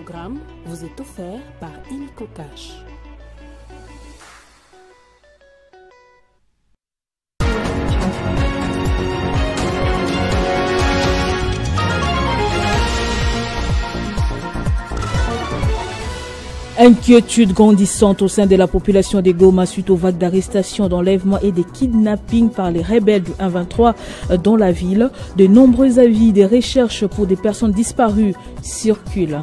programme vous est offert par Illico Cash. Inquiétude grandissante au sein de la population des Goma suite aux vagues d'arrestations, d'enlèvements et des kidnappings par les rebelles du 1-23 dans la ville. De nombreux avis des recherches pour des personnes disparues circulent.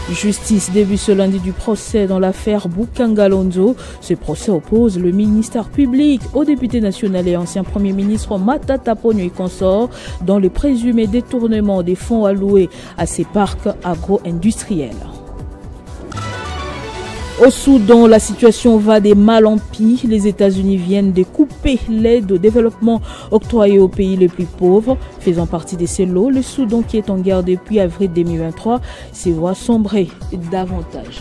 Justice débute ce lundi du procès dans l'affaire Boukangalonzo. Ce procès oppose le ministère public au député national et ancien premier ministre Matata Ponyo et consort dans le présumé détournement des fonds alloués à ces parcs agro-industriels. Au Soudan, la situation va des mal en pis. Les États-Unis viennent de couper l'aide au développement octroyée aux pays les plus pauvres. Faisant partie de ces lots, le Soudan, qui est en guerre depuis avril 2023, se voit sombrer davantage.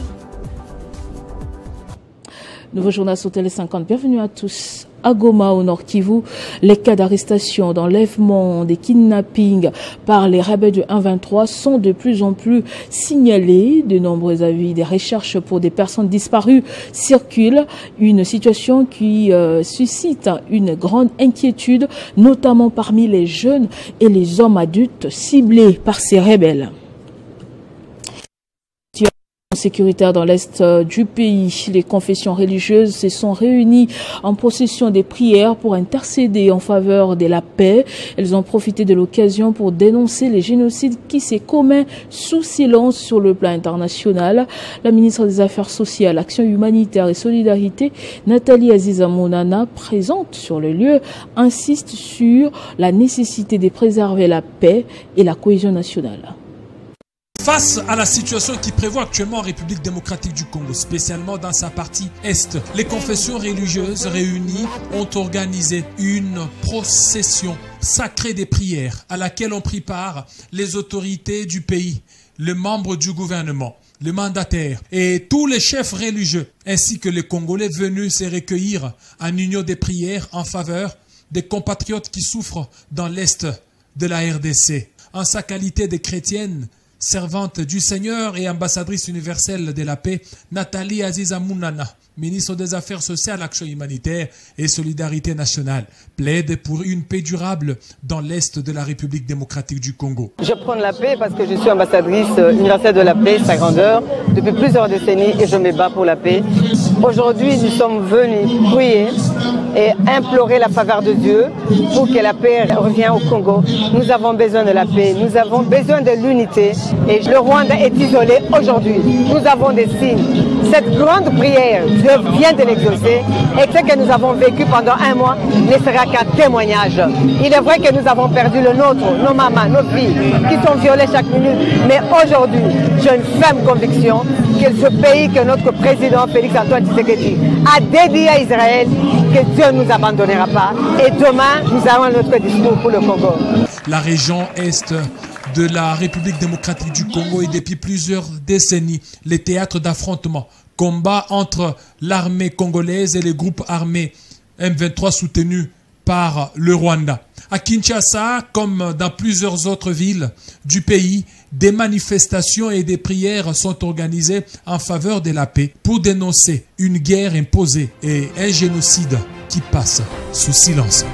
Nouveau journal sur Télé 50. Bienvenue à tous. À Goma, au Nord Kivu, les cas d'arrestation, d'enlèvement, des kidnappings par les rebelles du 1-23 sont de plus en plus signalés. De nombreux avis des recherches pour des personnes disparues circulent. Une situation qui suscite une grande inquiétude, notamment parmi les jeunes et les hommes adultes ciblés par ces rebelles. Sécuritaire dans l'est du pays. Les confessions religieuses se sont réunies en procession des prières pour intercéder en faveur de la paix. Elles ont profité de l'occasion pour dénoncer les génocides qui se commettent sous silence sur le plan international. La ministre des Affaires sociales, Action humanitaire et solidarité, Nathalie Aziza Mounana, présente sur le lieu, insiste sur la nécessité de préserver la paix et la cohésion nationale. Face à la situation qui prévaut actuellement en République démocratique du Congo, spécialement dans sa partie Est, les confessions religieuses réunies ont organisé une procession sacrée des prières à laquelle ont pris part les autorités du pays, les membres du gouvernement, le mandataire et tous les chefs religieux, ainsi que les Congolais venus se recueillir en union des prières en faveur des compatriotes qui souffrent dans l'Est de la RDC. En sa qualité de chrétienne, servante du Seigneur et ambassadrice universelle de la paix, Nathalie Aziza Mounana, ministre des Affaires sociales, Action humanitaire et solidarité nationale, plaide pour une paix durable dans l'Est de la République démocratique du Congo. Je prends la paix parce que je suis ambassadrice universelle de la paix, sa grandeur, depuis plusieurs décennies et je me bats pour la paix. Aujourd'hui, nous sommes venus prier et implorer la faveur de Dieu pour que la paix revienne au Congo. Nous avons besoin de la paix, nous avons besoin de l'unité et le Rwanda est isolé aujourd'hui. Nous avons des signes. Cette grande prière, Dieu vient de l'exaucer et ce que nous avons vécu pendant un mois ne sera qu'un témoignage. Il est vrai que nous avons perdu le nôtre, nos mamans, nos filles qui sont violées chaque minute, mais aujourd'hui, j'ai une ferme conviction que ce pays que notre président Félix Antoine Tshisekedi a dédié à Israël, que Dieu ne nous abandonnera pas et demain nous avons notre discours pour le Congo. La région Est de la République démocratique du Congo est depuis plusieurs décennies le théâtre d'affrontements, combats entre l'armée congolaise et les groupes armés M23 soutenus par le Rwanda. À Kinshasa, comme dans plusieurs autres villes du pays, des manifestations et des prières sont organisées en faveur de la paix pour dénoncer une guerre imposée et un génocide qui passe sous silence.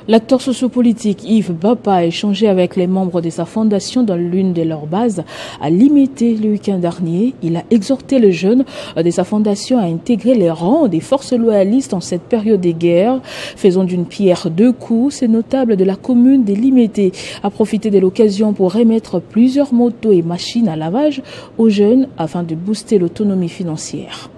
L'acteur sociopolitique Yves Bapa a échangé avec les membres de sa fondation dans l'une de leurs bases à limiter le week-end dernier. Il a exhorté les jeunes de sa fondation à intégrer les rangs des forces loyalistes en cette période de guerre. Faisant d'une pierre deux coups, ces notables de la commune des Limités a profité de l'occasion pour remettre plusieurs motos et machines à lavage aux jeunes afin de booster l'autonomie financière.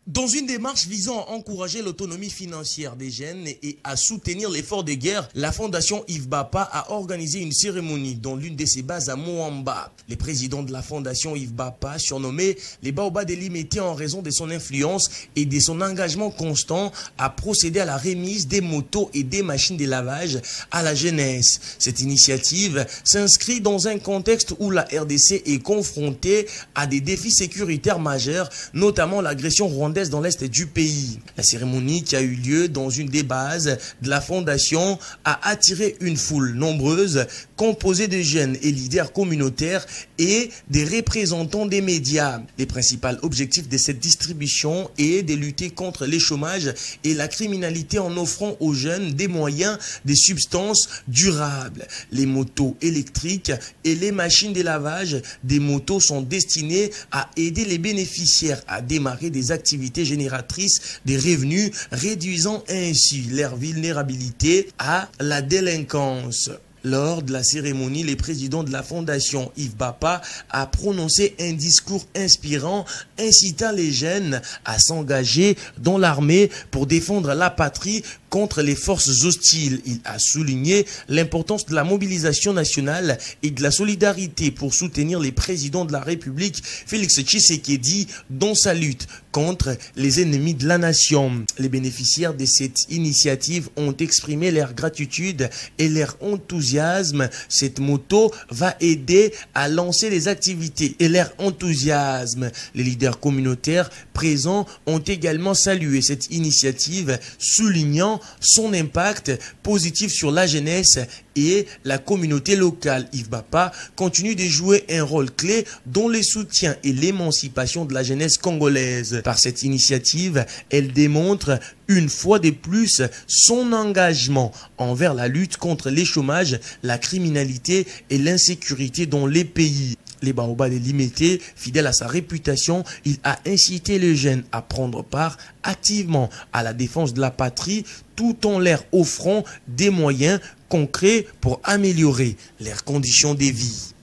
Dans une démarche visant à encourager l'autonomie financière des jeunes et à soutenir l'effort de guerre, la fondation Yves Bapa a organisé une cérémonie dans l'une de ses bases à Moamba. Le président de la fondation Yves Bapa, surnommé les Baobas des Limités en raison de son influence et de son engagement constant, a procédé à la remise des motos et des machines de lavage à la jeunesse. Cette initiative s'inscrit dans un contexte où la RDC est confrontée à des défis sécuritaires majeurs, notamment l'agression rwandaise rwandaise dans l'est du pays. La cérémonie qui a eu lieu dans une des bases de la fondation a attiré une foule nombreuse composée de jeunes et leaders communautaires et des représentants des médias. Les principaux objectifs de cette distribution est de lutter contre le chômage et la criminalité en offrant aux jeunes des moyens, des substances durables. Les motos électriques et les machines de lavage des motos sont destinées à aider les bénéficiaires à démarrer des activités génératrices de revenus, réduisant ainsi leur vulnérabilité à la délinquance. Lors de la cérémonie, le président de la fondation Yves Bapa a prononcé un discours inspirant, incitant les jeunes à s'engager dans l'armée pour défendre la patrie contre les forces hostiles. Il a souligné l'importance de la mobilisation nationale et de la solidarité pour soutenir les présidents de la République, Félix Tshisekedi, dans sa lutte contre les ennemis de la nation. Les bénéficiaires de cette initiative ont exprimé leur gratitude et leur enthousiasme. Cette moto va aider à lancer les activités et leur enthousiasme. Les leaders communautaires présents ont également salué cette initiative, soulignant son impact positif sur la jeunesse et la communauté locale. Yves Bapa continue de jouer un rôle clé dans le soutien et l'émancipation de la jeunesse congolaise. Par cette initiative, elle démontre une fois de plus son engagement envers la lutte contre le chômage, la criminalité et l'insécurité dans les pays. Les Baobab de Limité, fidèle à sa réputation, il a incité les jeunes à prendre part activement à la défense de la patrie tout en leur offrant des moyens concrets pour améliorer leurs conditions de vie.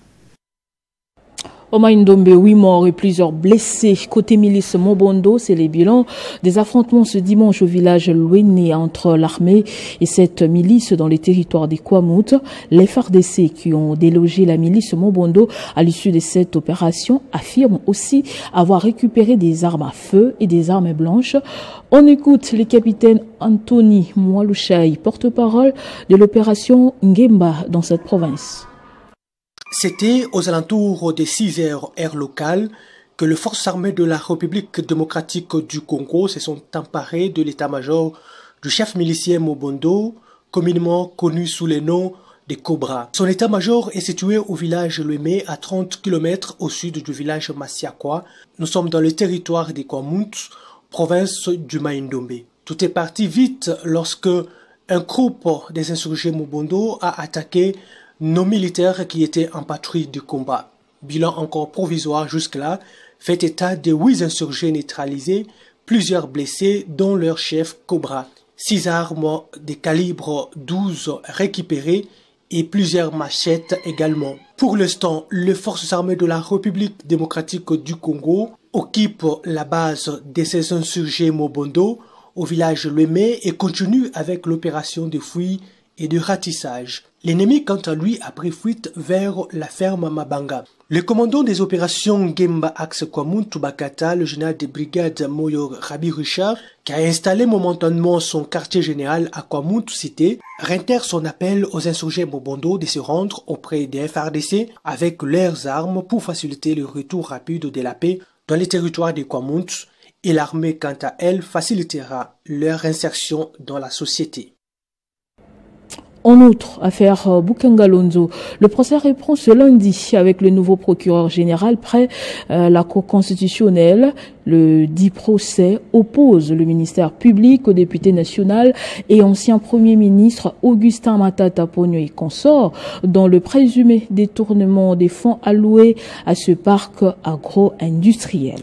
Au Maïndombe, 8 morts et plusieurs blessés. Côté milice Mobondo, c'est les bilans des affrontements ce dimanche au village Louéné entre l'armée et cette milice dans les territoires des Kwamout. Les FARDC qui ont délogé la milice Mobondo à l'issue de cette opération affirment aussi avoir récupéré des armes à feu et des armes blanches. On écoute le capitaine Anthony Mwalushaï, porte-parole de l'opération Ngemba dans cette province. C'était aux alentours des 6 heures heure locale que les forces armées de la République démocratique du Congo se sont emparées de l'état-major du chef milicier Mobondo, communément connu sous le nom de Cobra. Son état-major est situé au village Louémé, à 30 km au sud du village Massiakwa. Nous sommes dans le territoire des Kwamout, province du Maïndombe. Tout est parti vite lorsque un groupe des insurgés Mobondo a attaqué nos militaires qui étaient en patrouille de combat. Bilan encore provisoire jusque-là, fait état de 8 insurgés neutralisés, plusieurs blessés dont leur chef Cobra, 6 armes de calibre 12 récupérées et plusieurs machettes également. Pour l'instant, les forces armées de la République démocratique du Congo occupent la base de ces insurgés Mobondo au village Louémé et continuent avec l'opération de fouilles et de ratissage. L'ennemi, quant à lui, a pris fuite vers la ferme Mabanga. Le commandant des opérations Ngemba Axe Kwamout Toubakata, le général de brigade Moyo Rabi Richard, qui a installé momentanément son quartier général à Kwamout Cité, réitère son appel aux insurgés Mobondo de se rendre auprès des FARDC avec leurs armes pour faciliter le retour rapide de la paix dans les territoires de Kwamout, et l'armée, quant à elle, facilitera leur insertion dans la société. En outre, affaire Bukangalonzo, le procès reprend ce lundi avec le nouveau procureur général près la Cour constitutionnelle. Le dit procès oppose le ministère public au député national et ancien premier ministre Augustin Matata Ponyo et consort dans le présumé détournement des fonds alloués à ce parc agro-industriel.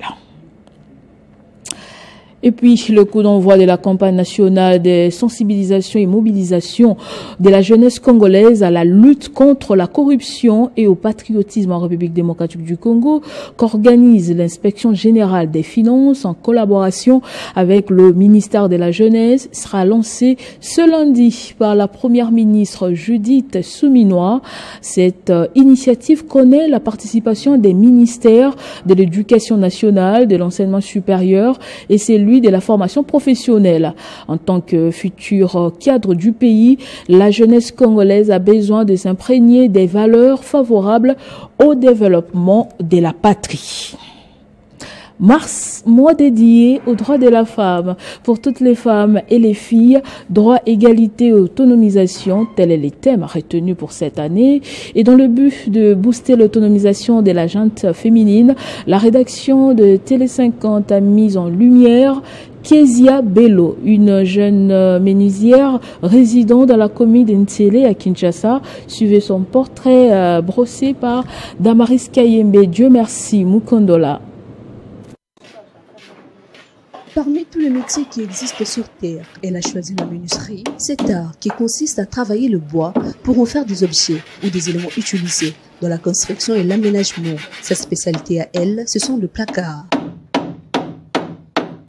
Et puis, le coup d'envoi de la campagne nationale de sensibilisation et mobilisation de la jeunesse congolaise à la lutte contre la corruption et au patriotisme en République démocratique du Congo qu'organise l'inspection générale des finances en collaboration avec le ministère de la jeunesse sera lancé ce lundi par la première ministre Judith Souminois. Cette initiative connaît la participation des ministères de l'éducation nationale, de l'enseignement supérieur et celui de la formation professionnelle. En tant que futur cadre du pays, la jeunesse congolaise a besoin de s'imprégner des valeurs favorables au développement de la patrie. Mars, mois dédié aux droits de la femme. Pour toutes les femmes et les filles, droit, égalité et autonomisation, tel est le thème retenu pour cette année. Et dans le but de booster l'autonomisation de la gente féminine, la rédaction de Télé 50 a mis en lumière Kezia Bello, une jeune menuisière résidant dans la commune d'Ntélé à Kinshasa. Suivez son portrait brossé par Damaris Kayembe. Dieu merci, Mukondola. Parmi tous les métiers qui existent sur Terre, elle a choisi la menuiserie, cet art qui consiste à travailler le bois pour en faire des objets ou des éléments utilisés dans la construction et l'aménagement. Sa spécialité à elle, ce sont le placard.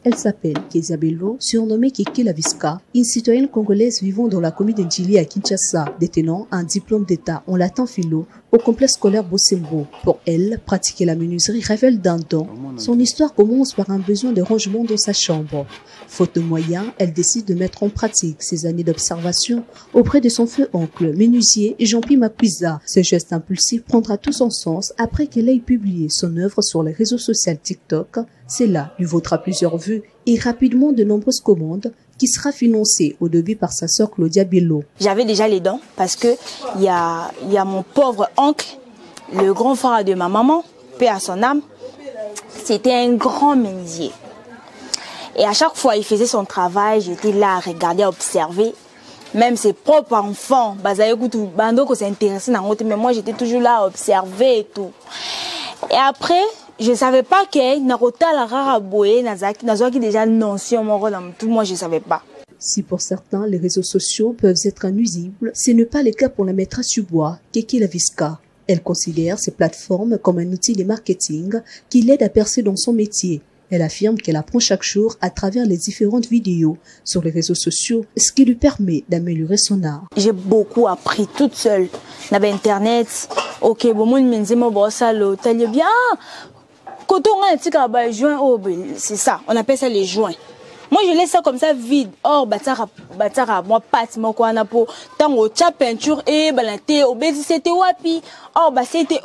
Elle s'appelle Kezia Bello, surnommée Kiki la Visca, une citoyenne congolaise vivant dans la commune d'Ndjili à Kinshasa, détenant un diplôme d'état en latin philo au complexe scolaire Bosembo. Pour elle, pratiquer la menuiserie révèle d'un don. Son histoire commence par un besoin de rangement dans sa chambre. Faute de moyens, elle décide de mettre en pratique ses années d'observation auprès de son feu oncle, menuisier Jean-Pierre Makuiza. Ce geste impulsif prendra tout son sens après qu'elle ait publié son œuvre sur les réseaux sociaux TikTok. Cela lui vaudra plusieurs vues et rapidement de nombreuses commandes qui sera financée au début par sa sœur Claudia Bello. J'avais déjà les dents parce que il y a mon pauvre oncle, le grand frère de ma maman, paix à son âme, c'était un grand menuisier. Et à chaque fois, il faisait son travail, j'étais là à regarder, à observer. Même ses propres enfants, s'intéressaient dans l'autre, mais moi j'étais toujours là à observer et tout. Et après, je ne savais pas que Narota la Raraboé, Nazaki déjà notion, moi je ne savais pas. Si pour certains, les réseaux sociaux peuvent être nuisibles, ce n'est pas le cas pour la maîtresse du bois, Kiki la Visca. Elle considère ces plateformes comme un outil de marketing qui l'aide à percer dans son métier. Elle affirme qu'elle apprend chaque jour à travers les différentes vidéos sur les réseaux sociaux, ce qui lui permet d'améliorer son art. J'ai beaucoup appris toute seule. Dans Internet, ok, bien. C'est ça, on appelle ça les joints. Moi, je laisse ça comme ça vide. Or, moi, pâte, moi, quoi, na po. Tant au tcha peinture, et, balante, obési, c'était wapi. Or, c'était,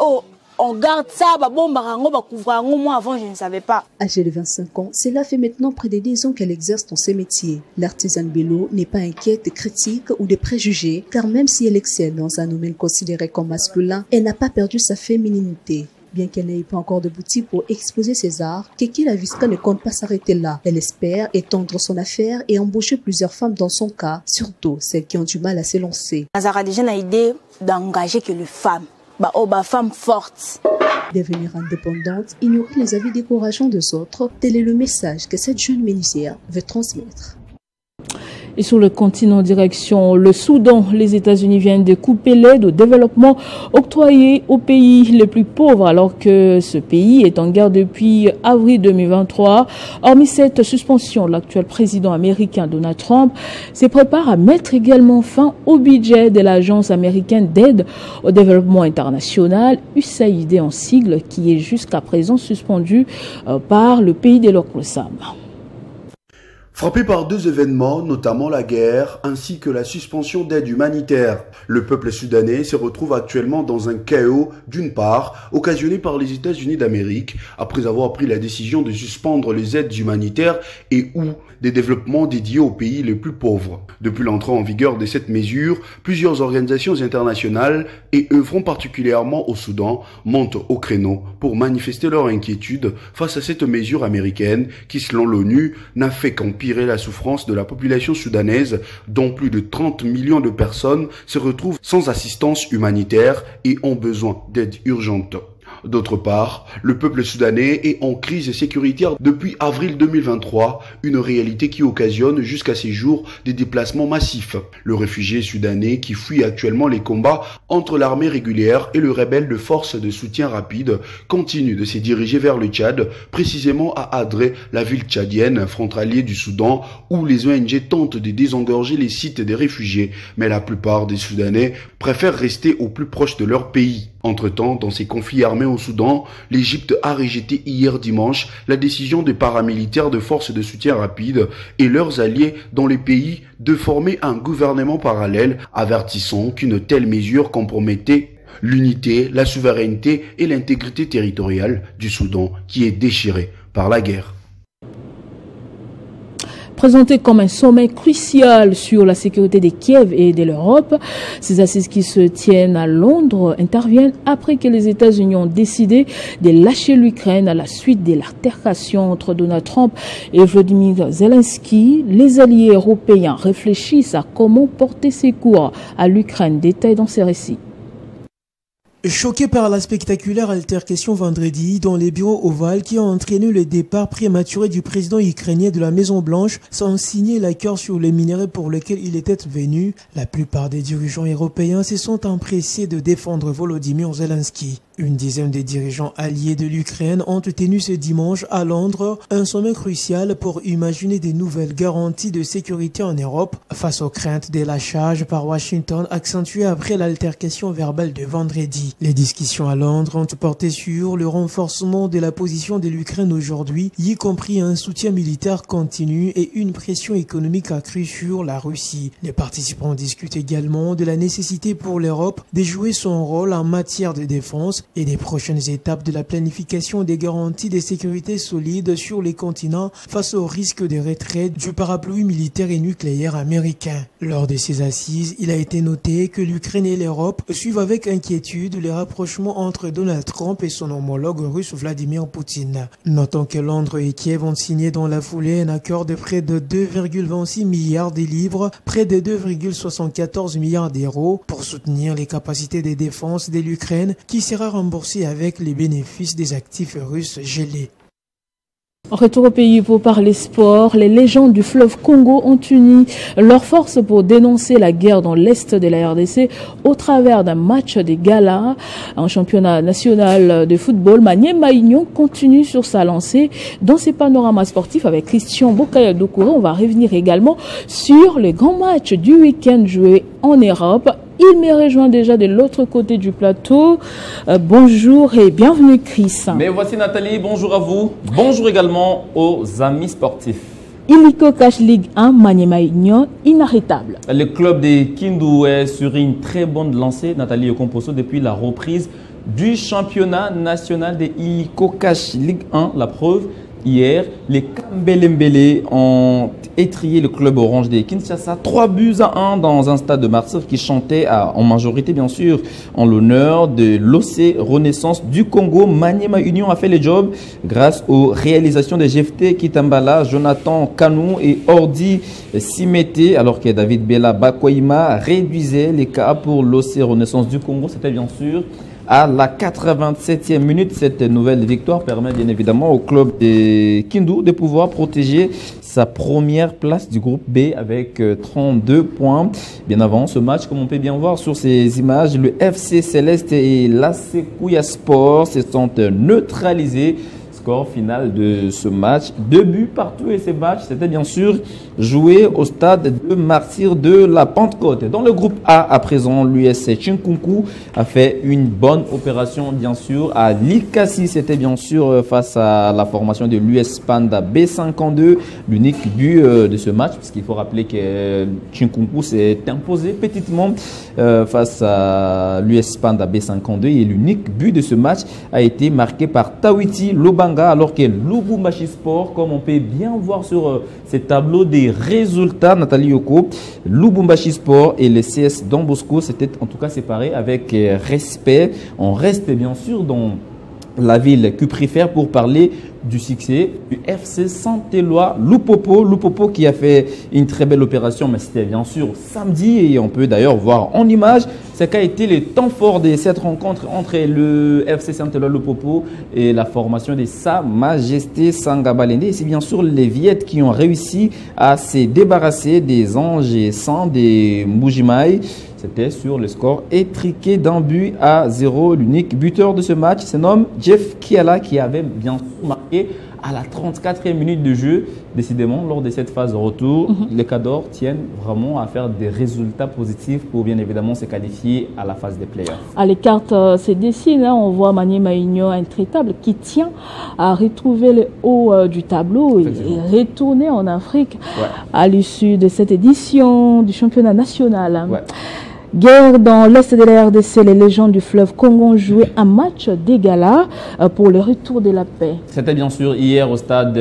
on garde ça, moi, avant, je ne savais pas. Âgée de 25 ans, cela fait maintenant près de 10 ans qu'elle exerce dans ces métiers. L'artisane Bello n'est pas inquiète de critiques ou de préjugés, car même si elle excelle dans un domaine considéré comme masculin, elle n'a pas perdu sa féminité. Bien qu'elle n'ait pas encore de boutique pour exposer ses arts, Kiki la Visca ne compte pas s'arrêter là. Elle espère étendre son affaire et embaucher plusieurs femmes dans son cas, surtout celles qui ont du mal à se lancer. Nazara déjà a l'idée d'engager que les femmes, femmes fortes. Devenir indépendante, ignorer les avis décourageants des autres, tel est le message que cette jeune menuisière veut transmettre. Et sur le continent direction le Soudan, les États-Unis viennent de couper l'aide au développement octroyée aux pays les plus pauvres alors que ce pays est en guerre depuis avril 2023. Hormis cette suspension, l'actuel président américain Donald Trump se prépare à mettre également fin au budget de l'Agence américaine d'aide au développement international, USAID en sigle, qui est jusqu'à présent suspendu par le pays de l'Oncle Sam. Frappé par deux événements, notamment la guerre ainsi que la suspension d'aide humanitaire, le peuple soudanais se retrouve actuellement dans un chaos, d'une part, occasionné par les États-Unis d'Amérique, après avoir pris la décision de suspendre les aides humanitaires et ou des développements dédiés aux pays les plus pauvres. Depuis l'entrée en vigueur de cette mesure, plusieurs organisations internationales et œuvrant particulièrement au Soudan montent au créneau pour manifester leur inquiétude face à cette mesure américaine qui, selon l'ONU, n'a fait qu'empirer la souffrance de la population soudanaise dont plus de 30 millions de personnes se retrouvent sans assistance humanitaire et ont besoin d'aide urgente. D'autre part, le peuple soudanais est en crise sécuritaire depuis avril 2023, une réalité qui occasionne jusqu'à ces jours des déplacements massifs. Le réfugié soudanais qui fuit actuellement les combats entre l'armée régulière et le rebelle de force de soutien rapide continue de se diriger vers le Tchad, précisément à Adré, la ville tchadienne frontalier du Soudan, où les ONG tentent de désengorger les sites des réfugiés, mais la plupart des Soudanais préfèrent rester au plus proche de leur pays. Entre-temps, dans ces conflits armés au Soudan, l'Égypte a rejeté hier dimanche la décision des paramilitaires de forces de soutien rapide et leurs alliés dans les pays de former un gouvernement parallèle, avertissant qu'une telle mesure compromettait l'unité, la souveraineté et l'intégrité territoriale du Soudan qui est déchirée par la guerre. Présenté comme un sommet crucial sur la sécurité de Kiev et de l'Europe, ces assises qui se tiennent à Londres interviennent après que les États-Unis ont décidé de lâcher l'Ukraine à la suite de l'altercation entre Donald Trump et Volodymyr Zelensky. Les alliés européens réfléchissent à comment porter secours à l'Ukraine. Détail dans ces récits. Choqué par la spectaculaire altercation vendredi dans les bureaux ovales qui ont entraîné le départ prématuré du président ukrainien de la Maison-Blanche sans signer l'accord sur les minerais pour lesquels il était venu, la plupart des dirigeants européens se sont empressés de défendre Volodymyr Zelensky. Une dizaine de dirigeants alliés de l'Ukraine ont tenu ce dimanche à Londres un sommet crucial pour imaginer des nouvelles garanties de sécurité en Europe face aux craintes des lâchages par Washington accentuées après l'altercation verbale de vendredi. Les discussions à Londres ont porté sur le renforcement de la position de l'Ukraine aujourd'hui, y compris un soutien militaire continu et une pression économique accrue sur la Russie. Les participants discutent également de la nécessité pour l'Europe de jouer son rôle en matière de défense et des prochaines étapes de la planification des garanties de sécurité solides sur les continents face au risque de retraite du parapluie militaire et nucléaire américain. Lors de ces assises, il a été noté que l'Ukraine et l'Europe suivent avec inquiétude les rapprochements entre Donald Trump et son homologue russe Vladimir Poutine. Notons que Londres et Kiev ont signé dans la foulée un accord de près de 2,26 milliards de livres, près de 2,74 milliards d'euros pour soutenir les capacités de défense de l'Ukraine qui sera remboursé avec les bénéfices des actifs russes gelés. Retour au pays pour parler sport. Les légendes du fleuve Congo ont uni leurs forces pour dénoncer la guerre dans l'est de la RDC au travers d'un match des galas. En championnat national de football, Maniema Union continue sur sa lancée dans ses panoramas sportifs avec Christian Bokaya Doukouré. On va revenir également sur les grands matchs du week-end joués en Europe. Il me rejoint déjà de l'autre côté du plateau. Bonjour et bienvenue Chris. Mais voici Nathalie, bonjour à vous. Bonjour également aux amis sportifs. Illico Cash Ligue 1, Maniema Union, inarrêtable. Le club des Kindu est sur une très bonne lancée, Nathalie Okomposo, depuis la reprise du championnat national des Illico Cash Ligue 1. La preuve, hier, les Kambelembele ont étrié le club orange des Kinshasa 3-1 dans un stade de martyrs qui chantait en majorité bien sûr en l'honneur de l'OC Renaissance du Congo. Maniema Union a fait le job grâce aux réalisations de Jefté Kitambala, Jonathan Kanou et Ordi Simete, alors que David Bella Bakoima réduisait les cas pour l'OC Renaissance du Congo. C'était bien sûr à la 87e minute. Cette nouvelle victoire permet bien évidemment au club de Kindu de pouvoir protéger sa première place du groupe B avec 32 points. Bien avant ce match, comme on peut bien voir sur ces images, le FC Céleste et l'AC Kouya Sport se sont neutralisés. Score final de ce match, 2 buts partout, et ces matchs c'était bien sûr joué au stade de Martyrs de la Pentecôte. Dans le groupe A à présent, l'US Chinkunku a fait une bonne opération bien sûr à Likasi. C'était bien sûr face à la formation de l'US Panda B52, l'unique but de ce match, puisqu'il faut rappeler que Chinkunku s'est imposé petitement face à l'US Panda B52 et l'unique but de ce match a été marqué par Tawiti Lobanga, alors que Lubumbashi Sport, comme on peut bien voir sur ces tableaux des résultats, Nathalie Yoko, Lubumbashi Sport et le CS Don Bosco s'étaient en tout cas séparés avec respect. On reste bien sûr dans la ville que préfère pour parler du succès du FC Saint-Éloi Lupopo qui a fait une très belle opération, mais c'était bien sûr samedi et on peut d'ailleurs voir en image ce qu'a été le temps fort de cette rencontre entre le FC Saint-Éloi Lupopo et la formation de Sa Majesté Sangabalende. Et c'est bien sûr les Viettes qui ont réussi à se débarrasser des anges saints des Mbujimaï. C'était sur le score étriqué d'1-0. L'unique buteur de ce match se nomme Jeff Kiala, qui avait bien sûr marqué à la 34e minute de jeu. Décidément, lors de cette phase de retour, les Cadors tiennent vraiment à faire des résultats positifs pour bien évidemment se qualifier à la phase des playoffs. Les cartes se dessinent. On voit Maniema Union intraitable qui tient à retrouver le haut du tableau et retourner en Afrique à l'issue de cette édition du championnat national. Guerre dans l'est de la RDC, les légendes du fleuve Congo ont joué un match d'égalat pour le retour de la paix. C'était bien sûr hier au stade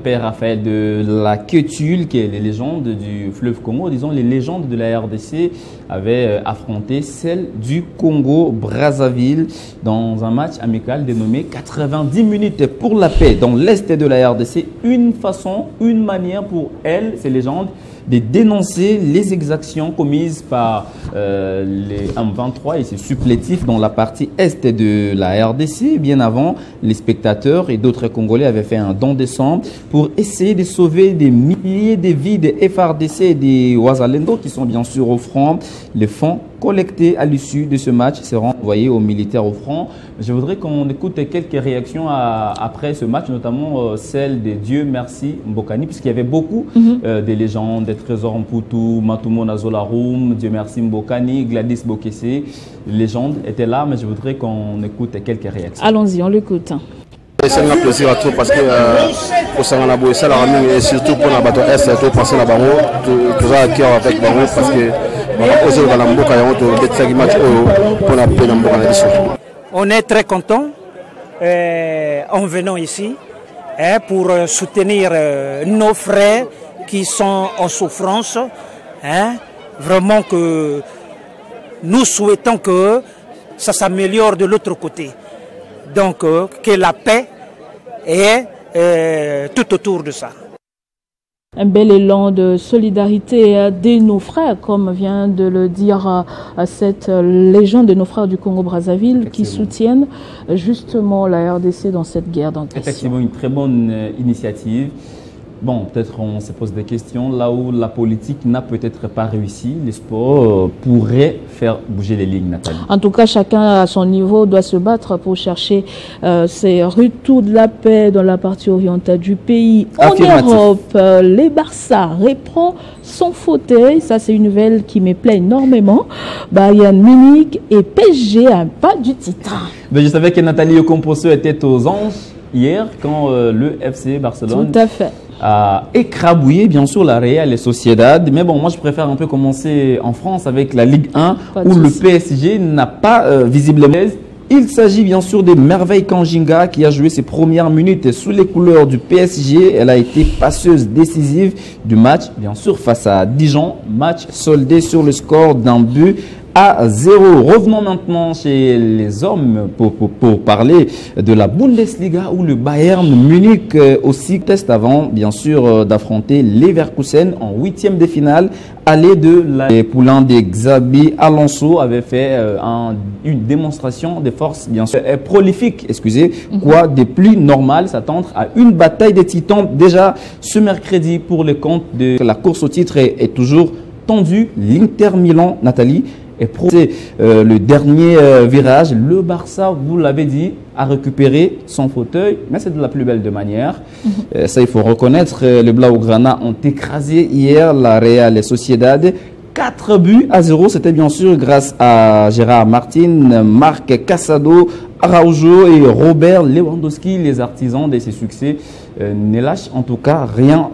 Père Raphaël de la Quetule, qui est les légendes du fleuve Congo. Disons, les légendes de la RDC avaient affronté celles du Congo-Brazzaville dans un match amical dénommé 90 minutes pour la paix dans l'est de la RDC. Une façon, une manière pour elles, ces légendes, de dénoncer les exactions commises par les M23 et ses supplétifs dans la partie est de la RDC. Bien avant, les spectateurs et d'autres Congolais avaient fait un don de sang pour essayer de sauver des milliers de vies des FARDC et des Ouazalendo qui sont bien sûr au front. Les fonds collectés à l'issue de ce match seront envoyés aux militaires au front. Je voudrais qu'on écoute quelques réactions après ce match, notamment celle de Dieu merci Mbokani, puisqu'il y avait beaucoup des légendes, des Trésors Mputu, Matumo Nazolarum, Dieu merci Mbokani, Gladys Bokesse. Les légendes étaient là, mais je voudrais qu'on écoute quelques réactions. Allons-y, on l'écoute. C'est un plaisir à tout parce que pour ça on a beau ça la ramine et surtout pour la bateau est tout passer la barreau tout ça qui avec barreau parce que on est très content en venant ici pour soutenir nos frères qui sont en souffrance. Vraiment que nous souhaitons que ça s'améliore de l'autre côté. Donc que la paix est tout autour de ça. Un bel élan de solidarité de nos frères, comme vient de le dire cette légende de nos frères du Congo-Brazzaville qui soutiennent justement la RDC dans cette guerre d'agression. Effectivement, une très bonne initiative. Bon, peut-être on se pose des questions. Là où la politique n'a peut-être pas réussi, les sports pourraient faire bouger les lignes, Nathalie. En tout cas, chacun à son niveau doit se battre pour chercher ces retours de la paix dans la partie orientale du pays. En Europe, les Barça reprend son fauteuil. Ça, c'est une nouvelle qui me plaît énormément. Bayern Munich et PSG à pas du titre. Mais je savais que Nathalie Okomposo était aux anges hier quand le FC Barcelone... Tout à fait. A écrabouillé bien sûr la Real Sociedad, mais bon, moi je préfère un peu commencer en France avec la Ligue 1 où le PSG n'a pas visiblement. Il s'agit bien sûr de Merveille Kanjinga qui a joué ses premières minutes sous les couleurs du PSG. Elle a été passeuse décisive du match, bien sûr face à Dijon, match soldé sur le score d'un but à 0. Revenons maintenant chez les hommes pour parler de la Bundesliga où le Bayern Munich aussi teste avant bien sûr d'affronter Leverkusen en 8e de finale. Aller de la poulain de Xabi Alonso avait fait une démonstration de force bien sûr prolifique, excusez, quoi de plus normal s'attendre à une bataille des titans déjà ce mercredi pour le compte de la course au titre est toujours tendue. L'Inter Milan, Nathalie, et le dernier virage, le Barça, vous l'avez dit, a récupéré son fauteuil, mais c'est de la plus belle de manière. Ça, il faut reconnaître, les Blaugrana ont écrasé hier la Real Sociedad. 4 buts à 0, c'était bien sûr grâce à Gérard Martin, Marc Casado, Araujo et Robert Lewandowski. Les artisans de ces succès ne lâchent en tout cas rien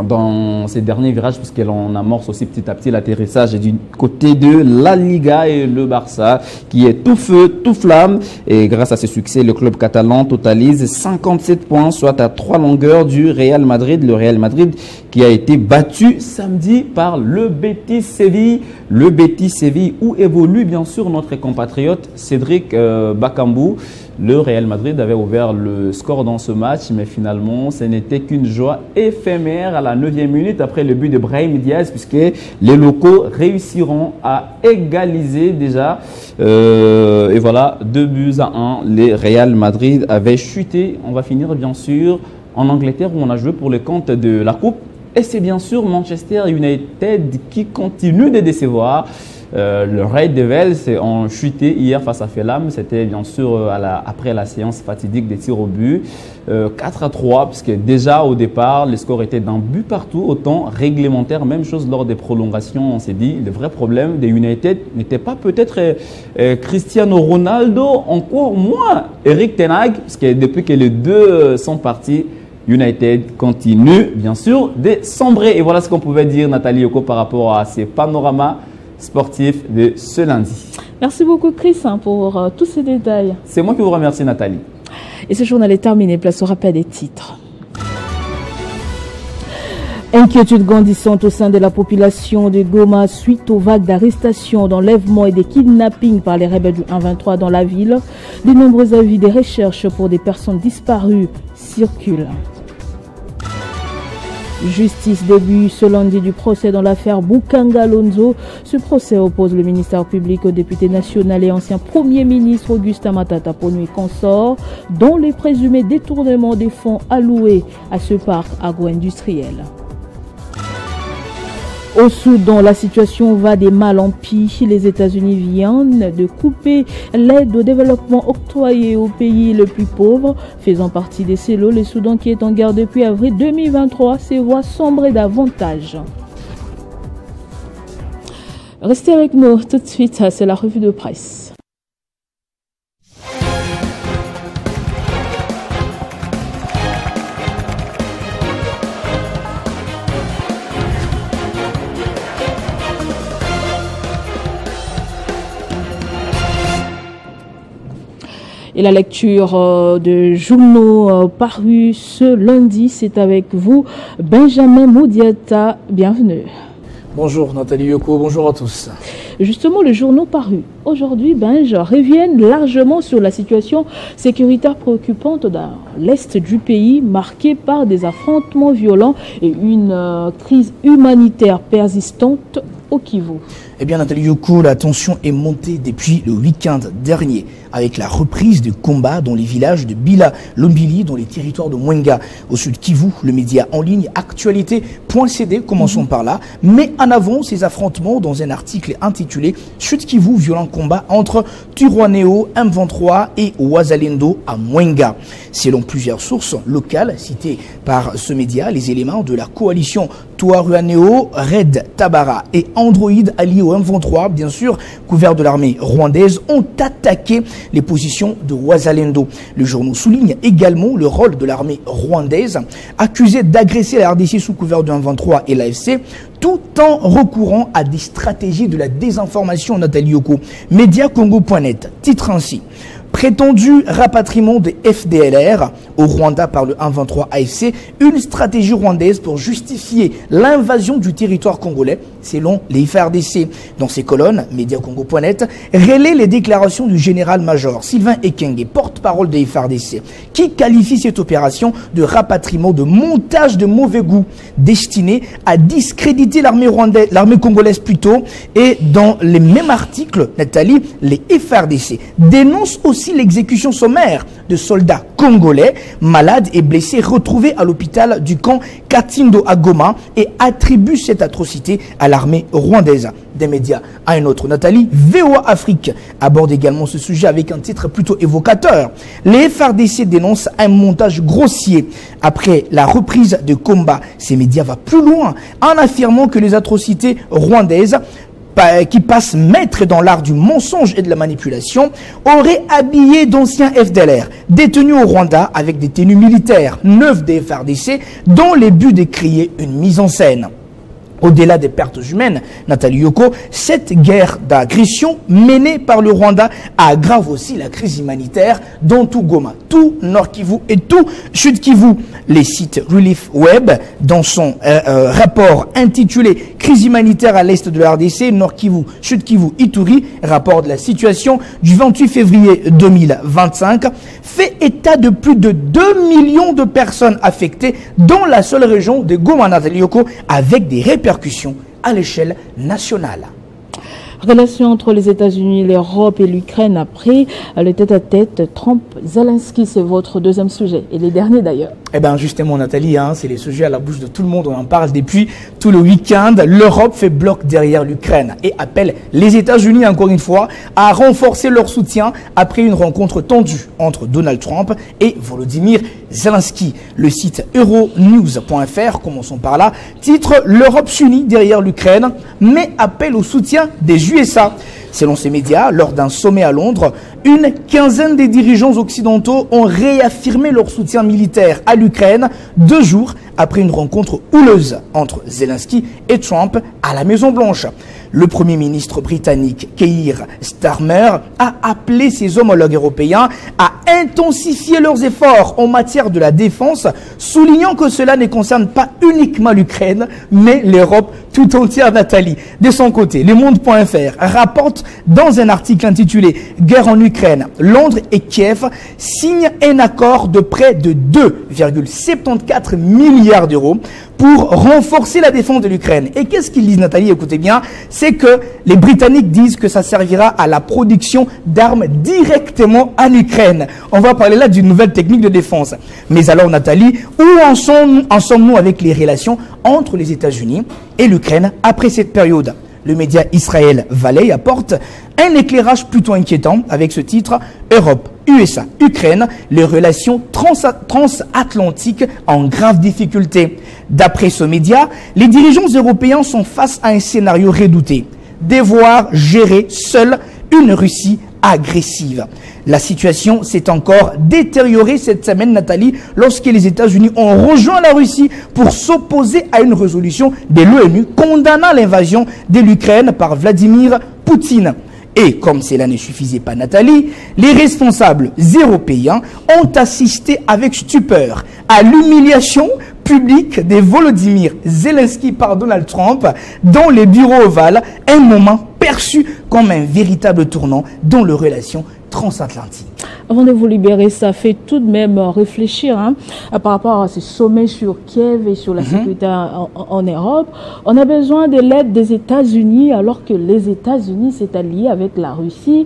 dans ces derniers virages, puisqu'on amorce aussi petit à petit l'atterrissage du côté de la Liga et le Barça qui est tout feu, tout flamme. Et grâce à ce succès, le club catalan totalise 57 points, soit à 3 longueurs du Real Madrid. Le Real Madrid qui a été battu samedi par le Betis Séville. Le Betis Séville où évolue bien sûr notre compatriote Cédric Bakambu. Le Real Madrid avait ouvert le score dans ce match, mais finalement, ce n'était qu'une joie éphémère à la 9e minute après le but de Brahim Diaz, puisque les locaux réussiront à égaliser déjà. Et voilà, 2 buts à 1. Les Real Madrid avaient chuté. On va finir bien sûr en Angleterre où on a joué pour le compte de la Coupe. Et c'est bien sûr Manchester United qui continue de décevoir. Le Red Devils ont chuté hier face à Fulham. C'était bien sûr après la séance fatidique des tirs au but. 4-3, puisque déjà au départ, le score était d'un but partout, au temps réglementaire. Même chose lors des prolongations, on s'est dit, le vrai problème des United n'était pas peut-être Cristiano Ronaldo, encore moins Eric Ten Hag, parce que depuis que les deux sont partis, United continue bien sûr de sombrer. Et voilà ce qu'on pouvait dire, Nathalie Yoko, par rapport à ces panoramas sportifs de ce lundi. Merci beaucoup Chris pour tous ces détails. C'est moi qui vous remercie Nathalie. Et ce journal est terminé, place au rappel des titres. Inquiétude grandissante au sein de la population de Goma suite aux vagues d'arrestations, d'enlèvements et des kidnappings par les rebelles du 1-23 dans la ville. De nombreux avis des recherches pour des personnes disparues circulent. Justice début ce lundi du procès dans l'affaire Bukanga Lonzo. Ce procès oppose le ministère public au député national et ancien Premier ministre Augustin Matata Ponyo et consort, dont les présumés détournements des fonds alloués à ce parc agro-industriel. Au Soudan, la situation va des mal en pis. Les États-Unis viennent de couper l'aide au développement octroyée aux pays les plus pauvres. Faisant partie des CELO, le Soudan qui est en guerre depuis avril 2023 se voit sombrer davantage. Restez avec nous tout de suite, c'est la revue de presse. Et la lecture de journaux parus ce lundi, c'est avec vous, Benjamin Moudiata. Bienvenue. Bonjour Nathalie Yoko, bonjour à tous. Justement, les journaux parus aujourd'hui, reviennent largement sur la situation sécuritaire préoccupante dans l'est du pays, marquée par des affrontements violents et une crise humanitaire persistante au Kivu. Eh bien Nathalie Yoko, la tension est montée depuis le week-end dernier avec la reprise des combats dans les villages de Bila, Lombili, dans les territoires de Mwenga. Au sud Kivu, le média en ligne Actualité.cd, commençons par là, met en avant ces affrontements dans un article intitulé Sud Kivu, violent combat entre Turwaneo, M23 et Wazalendo à Mwenga. Selon plusieurs sources locales citées par ce média, les éléments de la coalition Twirwaneho, Red Tabara et Android alliés au M23, bien sûr, couverts de l'armée rwandaise, ont attaqué les positions de Wazalendo. Le journal souligne également le rôle de l'armée rwandaise, accusée d'agresser la RDC sous couvert de M23 et l'AFC, tout en recourant à des stratégies de la désinformation. Nathalie Yoko, Mediacongo.net titre ainsi: prétendu rapatriement des FDLR au Rwanda par le 1-23 AFC, une stratégie rwandaise pour justifier l'invasion du territoire congolais, selon les FARDC. Dans ces colonnes, Mediacongo.net relaie les déclarations du général-major Sylvain Ekenge, porte-parole des FARDC, qui qualifie cette opération de rapatriement de montage de mauvais goût, destiné à discréditer l'armée rwandaise, l'armée congolaise plutôt. Et dans les mêmes articles, Nathalie, les FARDC dénoncent aussi l'exécution sommaire de soldats congolais malades et blessés retrouvés à l'hôpital du camp Katindo à Goma et attribuent cette atrocité à l'armée rwandaise. Des médias à un autre, Nathalie, VOA Afrique aborde également ce sujet avec un titre plutôt évocateur. Les FARDC dénoncent un montage grossier. Après la reprise de combat, ces médias vont plus loin en affirmant que les atrocités rwandaises, qui passent maître dans l'art du mensonge et de la manipulation, auraient habillé d'anciens FDLR détenus au Rwanda avec des tenues militaires, 9 des FARDC, dans le but de créer une mise en scène. Au-delà des pertes humaines, Nathalie Yoko, cette guerre d'agression menée par le Rwanda aggrave aussi la crise humanitaire dans tout Goma, tout Nord Kivu et tout Sud Kivu. Les sites Relief Web, dans son rapport intitulé Crise humanitaire à l'est de la RDC, Nord Kivu, Sud Kivu, Ituri, rapport de la situation du 28 février 2025, fait état de plus de 2 millions de personnes affectées dans la seule région de Goma, Nathalie Yoko, avec des répercussions à l'échelle nationale. Relation entre les États-Unis, l'Europe et l'Ukraine après le tête-à-tête Trump-Zelensky, c'est votre deuxième sujet et les derniers d'ailleurs. Eh bien justement Nathalie, c'est les sujets à la bouche de tout le monde, on en parle depuis tout le week-end. L'Europe fait bloc derrière l'Ukraine et appelle les États-Unis encore une fois à renforcer leur soutien après une rencontre tendue entre Donald Trump et Volodymyr Zelensky. Le site Euronews.fr, commençons par là, titre: l'Europe s'unit derrière l'Ukraine mais appelle au soutien des USA. Selon ces médias, lors d'un sommet à Londres, une quinzaine des dirigeants occidentaux ont réaffirmé leur soutien militaire à l'Ukraine 2 jours après une rencontre houleuse entre Zelensky et Trump à la Maison-Blanche. Le Premier ministre britannique Keir Starmer a appelé ses homologues européens à intensifier leurs efforts en matière de la défense, soulignant que cela ne concerne pas uniquement l'Ukraine, mais l'Europe tout entière, Nathalie. De son côté, Le Monde.fr rapporte dans un article intitulé « Guerre en Ukraine, Londres et Kiev signent un accord de près de 2,74 milliards d'euros pour renforcer la défense de l'Ukraine. » Et qu'est-ce qu'ils disent, Nathalie? Écoutez bien, c'est que les Britanniques disent que ça servira à la production d'armes directement en Ukraine. On va parler là d'une nouvelle technique de défense. Mais alors, Nathalie, où en sommes-nous avec les relations entre les États-Unis et l'Ukraine après cette période? Le média Israel Valley apporte un éclairage plutôt inquiétant avec ce titre « Europe, USA, Ukraine, les relations transatlantiques en grave difficulté ». D'après ce média, les dirigeants européens sont face à un scénario redouté, devoir gérer seule une Russie agressive. La situation s'est encore détériorée cette semaine, Nathalie, lorsque les États-Unis ont rejoint la Russie pour s'opposer à une résolution de l'ONU condamnant l'invasion de l'Ukraine par Vladimir Poutine. Et comme cela ne suffisait pas, Nathalie, les responsables européens ont assisté avec stupeur à l'humiliation publique de Volodymyr Zelensky par Donald Trump dans les bureaux ovales, un moment perçu comme un véritable tournant dans les relations transatlantiques. Avant de vous libérer, ça fait tout de même réfléchir par rapport à ces sommets sur Kiev et sur la sécurité en Europe. On a besoin de l'aide des États-Unis alors que les États-Unis s'est allié avec la Russie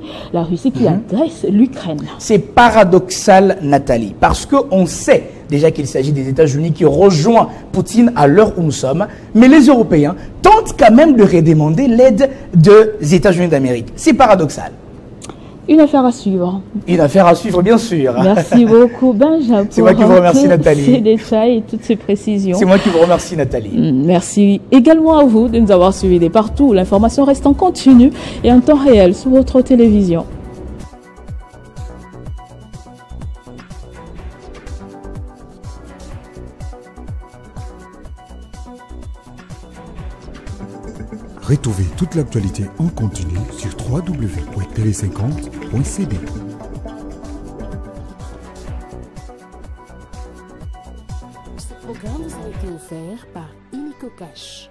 qui agresse l'Ukraine. C'est paradoxal, Nathalie, parce qu'on sait déjà qu'il s'agit des États-Unis qui rejoignent Poutine à l'heure où nous sommes, mais les Européens tentent quand même de redemander l'aide des États-Unis d'Amérique. C'est paradoxal. Une affaire à suivre. Une affaire à suivre, bien sûr. Merci beaucoup, Benjamin. C'est moi qui vous remercie, Nathalie. Ces détails et toutes ces précisions. C'est moi qui vous remercie, Nathalie. Merci également à vous de nous avoir suivis de partout. L'information reste en continu et en temps réel sur votre télévision. Retrouvez toute l'actualité en continu sur www.tv50.cd. Ce programme vous a été offert par Illico Cash.